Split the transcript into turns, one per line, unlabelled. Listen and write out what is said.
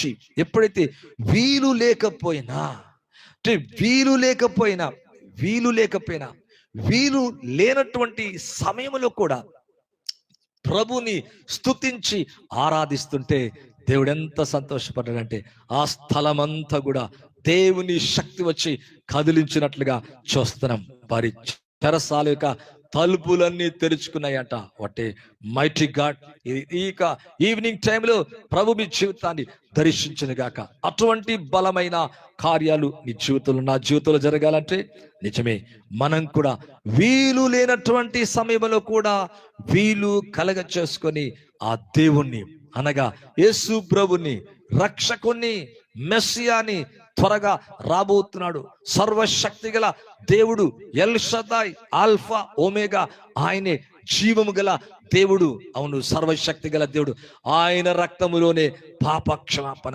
నుంచి ఎప్పుడైతే వీలు లేకపోయినా అంటే వీలు లేకపోయినా వీలు లేనటువంటి సమయంలో కూడా ప్రభుని స్తుతించి ఆరాధిస్తుంటే దేవుడు ఎంత సంతోషపడ్డాడంటే ఆ స్థలమంతా కూడా దేవుని శక్తి వచ్చి కదిలించినట్లుగా చూస్తున్నాం. వారి చెరసాల యొక్క తలుపులన్నీ తెరుచుకున్నాయట. వాటే మైటీ గాడ్. ఇక ఈవినింగ్ టైంలో ప్రభు మీ జీవితాన్ని దర్శించును గాక. అటువంటి బలమైన కార్యాలు నీ జీవితంలో, నా జీవితంలో జరగాలంటే నిజమే మనం కూడా వీలు లేనటువంటి సమయంలో కూడా వీలు కలగ చేసుకొని ఆ దేవుణ్ణి అనగా యేసు ప్రభుని, రక్షకుని, మెస్సియాని త్వరగా రాబోతున్నాడు. సర్వశక్తి గల దేవుడు, ఎల్ షదాయ్, ఆల్ఫా ఓమేగా, ఆయనే జీవము గల దేవుడు. అవును, సర్వశక్తి గల దేవుడు. ఆయన రక్తములోనే పాప క్షమాపణ